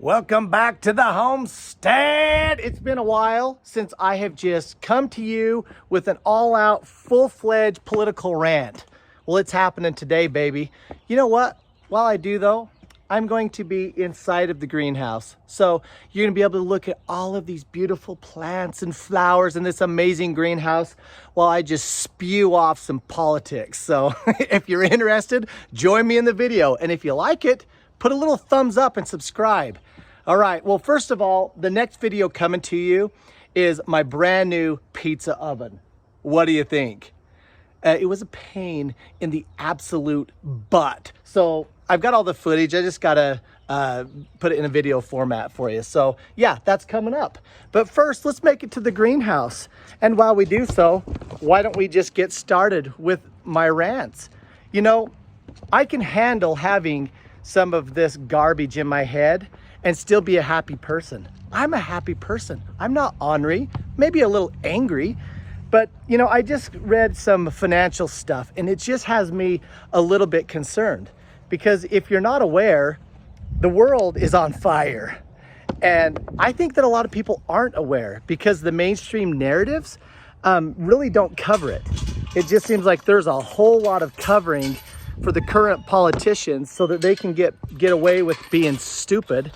Welcome back to the Homestead. It's been a while since I have just come to you with an all-out, full-fledged political rant. Well, it's happening today, baby. You know what? While I do, though, I'm going to be inside of the greenhouse. So you're going to be able to look at all of these beautiful plants and flowers in this amazing greenhouse while I just spew off some politics. So if you're interested, join me in the video. And if you like it, put a little thumbs up and subscribe. All right, well, first of all, the next video coming to you is my brand new pizza oven. What do you think? It was a pain in the absolute butt. So I've got all the footage. I just gotta put it in a video format for you. So yeah, that's coming up. But first, let's make it to the greenhouse. And while we do so, why don't we just get started with my rants? You know, I can handle having some of this garbage in my head and still be a happy person. I'm a happy person. I'm not ornery, maybe a little angry, but you know, I just read some financial stuff and it just has me a little bit concerned because if you're not aware, the world is on fire. And I think that a lot of people aren't aware because the mainstream narratives really don't cover it. It just seems like there's a whole lot of covering for the current politicians so that they can get away with being stupid,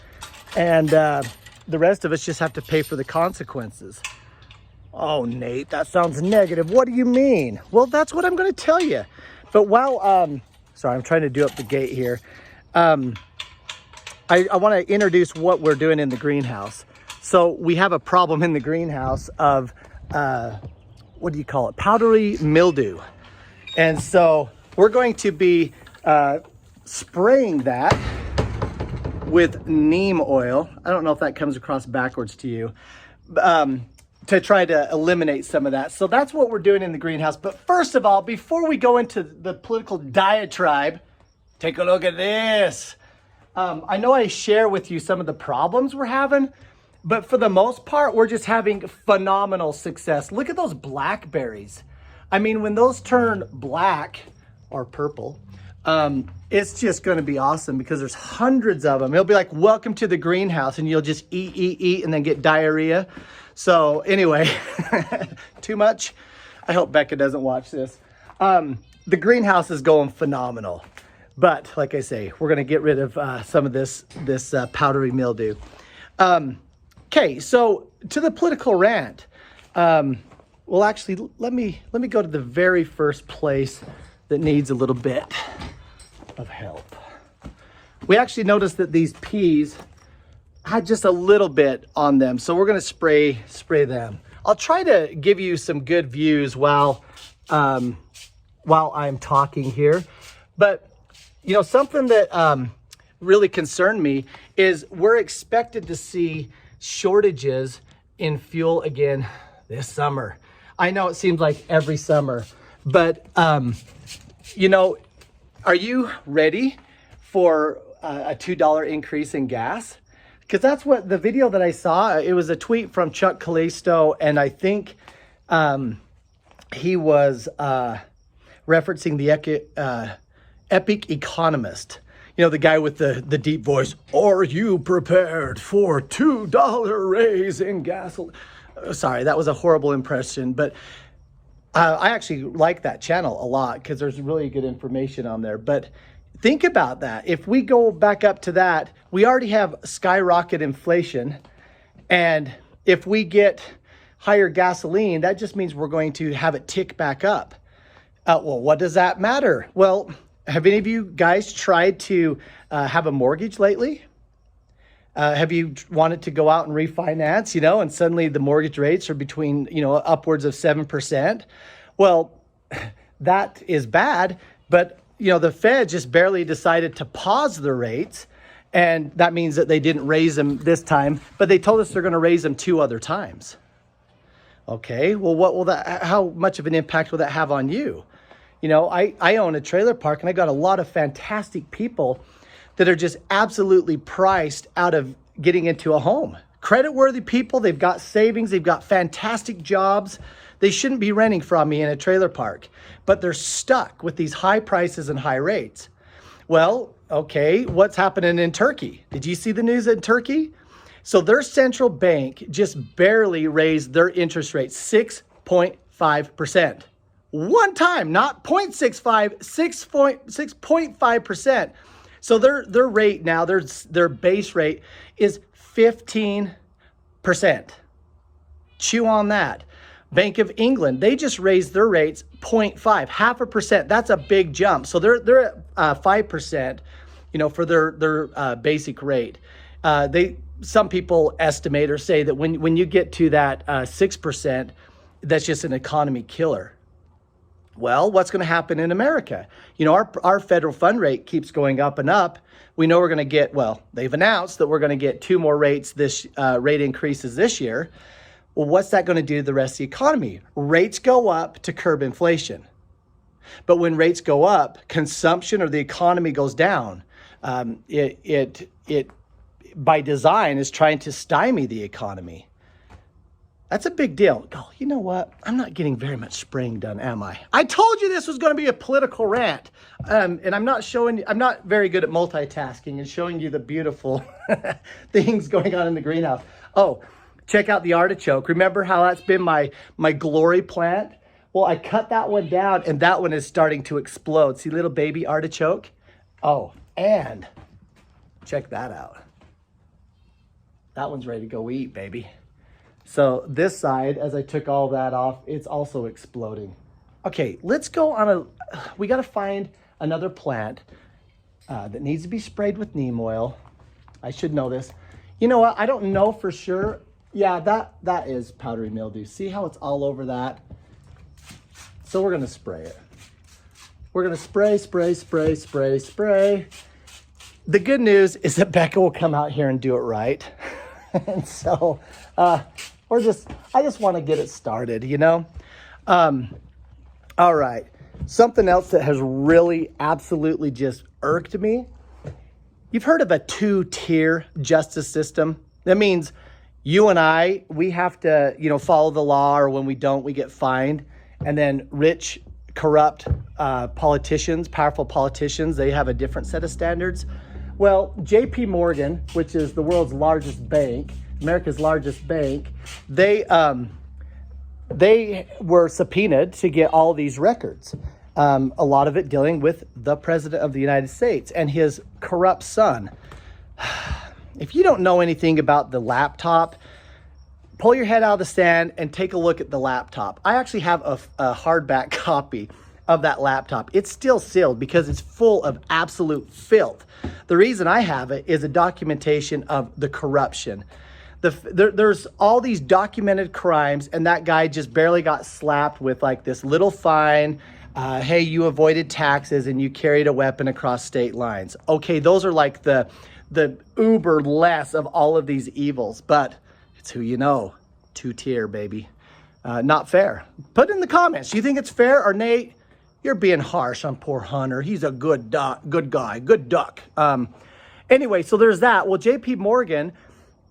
and the rest of us just have to pay for the consequences. Oh, Nate, that sounds negative. What do you mean? Well, that's what I'm going to tell you. But while, sorry, I'm trying to do up the gate here. I want to introduce what we're doing in the greenhouse. So we have a problem in the greenhouse of, what do you call it? Powdery mildew. And so we're going to be spraying that with neem oil. I don't know if that comes across backwards to you, to try to eliminate some of that. So that's what we're doing in the greenhouse. But first of all, before we go into the political diatribe, take a look at this. I know I share with you some of the problems we're having, but for the most part, we're just having phenomenal success. Look at those blackberries. I mean, when those turn black or purple, it's just going to be awesome because there's hundreds of them. It'll be like, welcome to the greenhouse, and you'll just eat, and then get diarrhea. So anyway, too much. I hope Becca doesn't watch this. The greenhouse is going phenomenal. But like I say, we're going to get rid of some of this powdery mildew. Okay, so to the political rant. Well, actually, let me go to the very first place that needs a little bit of help. We actually noticed that these peas had just a little bit on them, so we're going to spray them. I'll try to give you some good views while I'm talking here. But you know, something that really concerned me is we're expected to see shortages in fuel again this summer. I know it seems like every summer, but you know, are you ready for a $2 increase in gas? Because that's what the video that I saw, it was a tweet from Chuck Callisto, and I think he was referencing the Epic Economist. You know, the guy with the deep voice. Are you prepared for $2 raise in gasoline? Sorry, that was a horrible impression, but I actually like that channel a lot because there's really good information on there. But think about that. If we go back up to that, we already have skyrocket inflation. And if we get higher gasoline, that just means we're going to have it tick back up. Well, what does that matter? Well, have any of you guys tried to have a mortgage lately? Have you wanted to go out and refinance, you know, and suddenly the mortgage rates are between, you know, upwards of 7%? Well, that is bad, but, you know, the Fed just barely decided to pause the rates, and that means that they didn't raise them this time, but they told us they're going to raise them 2 other times. Okay, well, what will how much of an impact will that have on you? You know, I own a trailer park, and I got a lot of fantastic people that are just absolutely priced out of getting into a home. Credit-worthy people, they've got savings, they've got fantastic jobs. They shouldn't be renting from me in a trailer park, but they're stuck with these high prices and high rates. Well, Okay, what's happening in Turkey? Did you see the news in Turkey? So their central bank just barely raised their interest rate 6.5%. One time, not 0.65, 6.5%. So their rate now, their base rate is 15%. Chew on that. Bank of England, they just raised their rates 0.5, 0.5%. That's a big jump. So they're at 5%, for their basic rate. Some people estimate or say that when you get to that 6%, that's just an economy killer. Well, what's going to happen in America? Our federal fund rate keeps going up and up. We know we're going to get, they've announced that we're going to get 2 more rate increases this year. Well, what's that going to do to the rest of the economy? Rates go up to curb inflation. But when rates go up, consumption or the economy goes down. It by design is trying to stymie the economy. That's a big deal. Oh, you know what? I'm not getting very much spraying done, am I? I told you this was going to be a political rant. And I'm not very good at multitasking and showing you the beautiful things going on in the greenhouse. Oh, check out the artichoke. Remember how that's been my glory plant? Well, I cut that one down and that one is starting to explode. See, little baby artichoke? Oh, and check that out. That one's ready to go eat, baby. So this side, as I took all that off, it's also exploding. Okay, let's go we got to find another plant that needs to be sprayed with neem oil. I should know this. You know what? I don't know for sure. Yeah, that is powdery mildew. See how it's all over that? So we're going to spray it. We're going to spray. The good news is that Becca will come out here and do it right. And so I just want to get it started, all right. Something else that has really absolutely just irked me. You've heard of a 2-tier justice system. That means you and we have to, follow the law, or when we don't, we get fined. And then rich, corrupt politicians, powerful politicians, they have a different set of standards. Well, J.P. Morgan, which is the world's largest bank, America's largest bank, they were subpoenaed to get all these records. A lot of it dealing with the President of the United States and his corrupt son. If you don't know anything about the laptop, pull your head out of the sand and take a look at the laptop. I actually have a hardback copy of that laptop. It's still sealed because it's full of absolute filth. The reason I have it is a documentation of the corruption. There's all these documented crimes, and that guy just barely got slapped with like this little fine. Hey, you avoided taxes and you carried a weapon across state lines. Okay, those are like the uber less of all of these evils, but it's who you know. 2-tier, baby. Not fair. Put in the comments. Do you think it's fair, or Nate, you're being harsh on poor Hunter? He's a good guy, good duck. Anyway, so there's that. Well, J.P. Morgan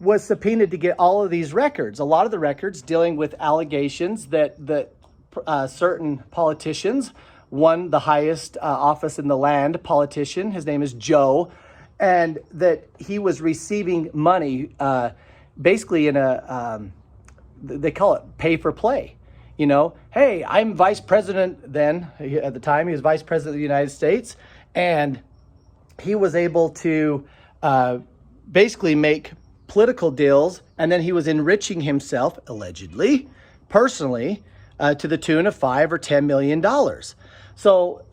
was subpoenaed to get all of these records. A lot of the records dealing with allegations that certain politicians, one the highest office in the land politician, his name is Joe, and that he was receiving money basically in they call it pay for play. Hey, I'm vice president then. At the time, he was vice president of the United States, and he was able to basically make political deals, and then he was enriching himself, allegedly, personally, to the tune of $5 or $10 million. So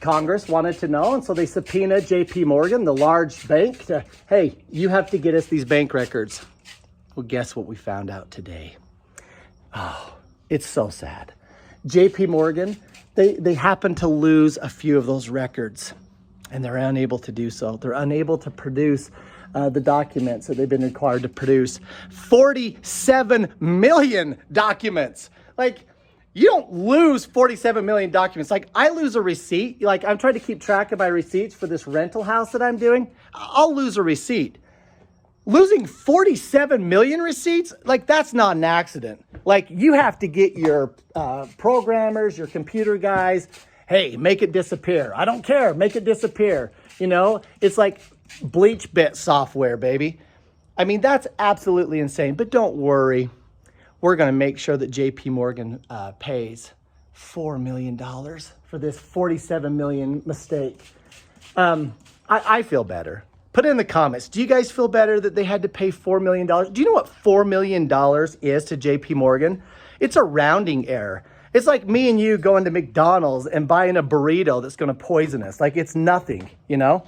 Congress wanted to know, and so they subpoenaed J.P. Morgan, the large bank, to, hey, you have to get us these bank records. Well, guess what we found out today? Oh, it's so sad. J.P. Morgan, they happen to lose a few of those records, and they're unable to do so. They're unable to produce the documents that they've been required to produce. 47 million documents. Like, you don't lose 47 million documents. Like, I lose a receipt. Like, I'm trying to keep track of my receipts for this rental house that I'm doing. I'll lose a receipt. Losing 47 million receipts, like, that's not an accident. Like, you have to get your programmers, your computer guys, Hey, make it disappear. I don't care. Make it disappear. You know, it's like bleach bit software, baby. I mean, that's absolutely insane. But don't worry. We're going to make sure that JP Morgan pays $4 million for this $47 million mistake. I feel better. Put it in the comments. Do you guys feel better that they had to pay $4 million? Do you know what $4 million is to JP Morgan? It's a rounding error. It's like me and you going to McDonald's and buying a burrito that's going to poison us. Like, it's nothing, you know?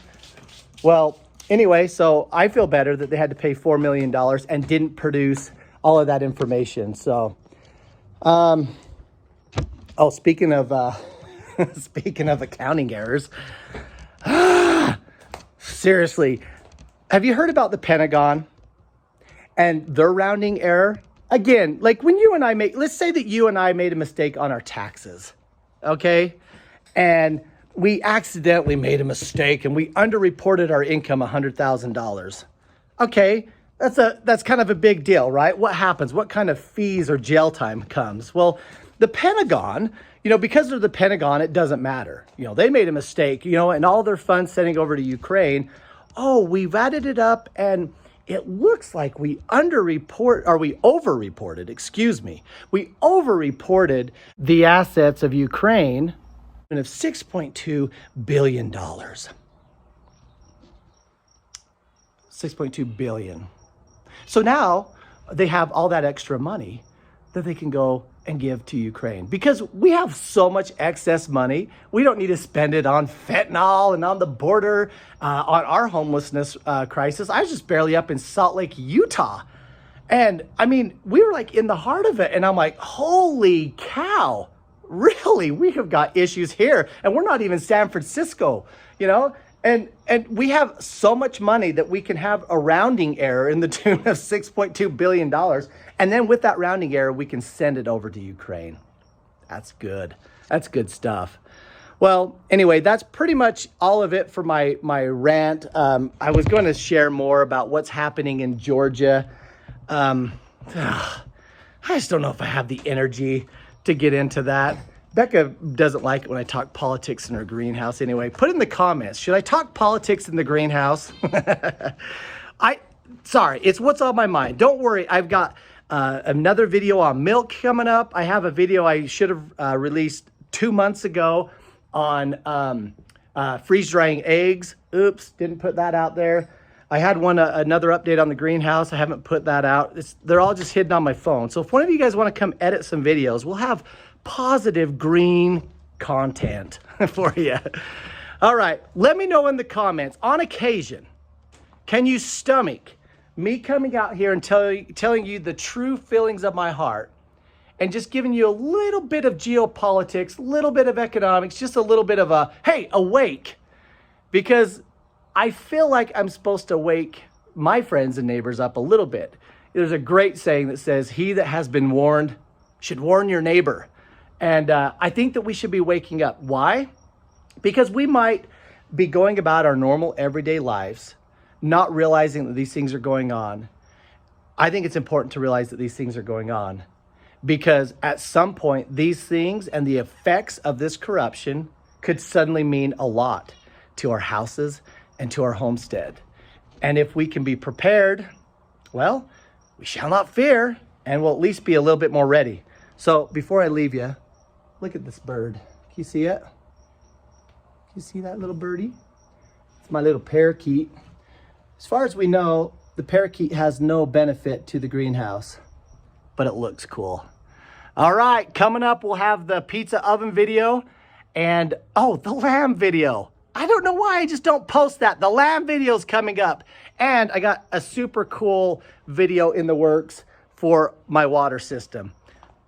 Well, anyway, so I feel better that they had to pay $4 million and didn't produce all of that information. So, speaking of, speaking of accounting errors, seriously, have you heard about the Pentagon and their rounding error? Again, like when you and I let's say that you and I made a mistake on our taxes, okay? And we accidentally made a mistake and we underreported our income $100,000. Okay, that's kind of a big deal, right? What happens? What kind of fees or jail time comes? Well, the Pentagon, you know, because they're the Pentagon, it doesn't matter. You know, they made a mistake, you know, and all their funds sending over to Ukraine. Oh, we've added it up and it looks like we overreported, excuse me. We overreported the assets of Ukraine of $6.2 billion. 6.2 billion. So now they have all that extra money that they can go and give to Ukraine because we have so much excess money. We don't need to spend it on fentanyl and on the border, on our homelessness crisis. I was just barely up in Salt Lake, Utah. And I mean, we were like in the heart of it. And I'm like, holy cow, really? We have got issues here. And we're not even San Francisco, you know? And we have so much money that we can have a rounding error in the tune of $6.2 billion. And then with that rounding error, we can send it over to Ukraine. That's good. That's good stuff. Well, anyway, that's pretty much all of it for my rant. I was going to share more about what's happening in Georgia. I just don't know if I have the energy to get into that. Becca doesn't like it when I talk politics in her greenhouse anyway. Put in the comments, should I talk politics in the greenhouse? Sorry, it's what's on my mind. Don't worry, I've got another video on milk coming up. I have a video I should have released 2 months ago on freeze drying eggs. Oops, didn't put that out there. I had another update on the greenhouse. I haven't put that out. They're all just hidden on my phone. So if one of you guys want to come edit some videos, we'll have positive green content for you. All right, let me know in the comments. On occasion, can you stomach me coming out here and telling you the true feelings of my heart and just giving you a little bit of geopolitics, a little bit of economics, just a little bit of a, hey, awake? Because I feel like I'm supposed to wake my friends and neighbors up a little bit. There's a great saying that says, he that has been warned should warn your neighbor. And I think that we should be waking up. Why? Because we might be going about our normal everyday lives, not realizing that these things are going on. I think it's important to realize that these things are going on because at some point, these things and the effects of this corruption could suddenly mean a lot to our houses and to our homestead. And if we can be prepared, well, we shall not fear and we'll at least be a little bit more ready. So before I leave you, look at this bird. Can you see it? Can you see that little birdie? It's my little parakeet. As far as we know, the parakeet has no benefit to the greenhouse, but it looks cool. All right, coming up, we'll have the pizza oven video and, the lamb video. I don't know why I just don't post that. The lamb video is coming up. And I got a super cool video in the works for my water system.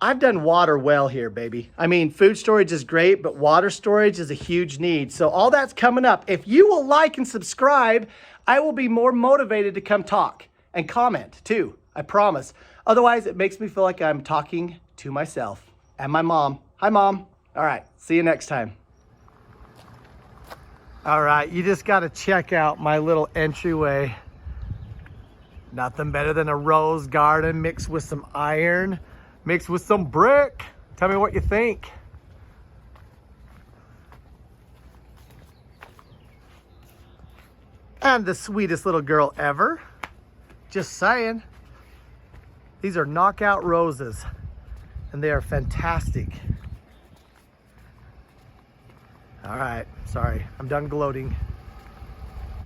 I've done water well here, baby. I mean, food storage is great, but water storage is a huge need. So all that's coming up. If you will like and subscribe, I will be more motivated to come talk and comment too, I promise. Otherwise, it makes me feel like I'm talking to myself and my mom. Hi, Mom. All right, see you next time. All right, you just got to check out my little entryway. Nothing better than a rose garden mixed with some iron, mixed with some brick. Tell me what you think. And the sweetest little girl ever. Just saying. These are knockout roses, and they are fantastic. All right, sorry, I'm done gloating.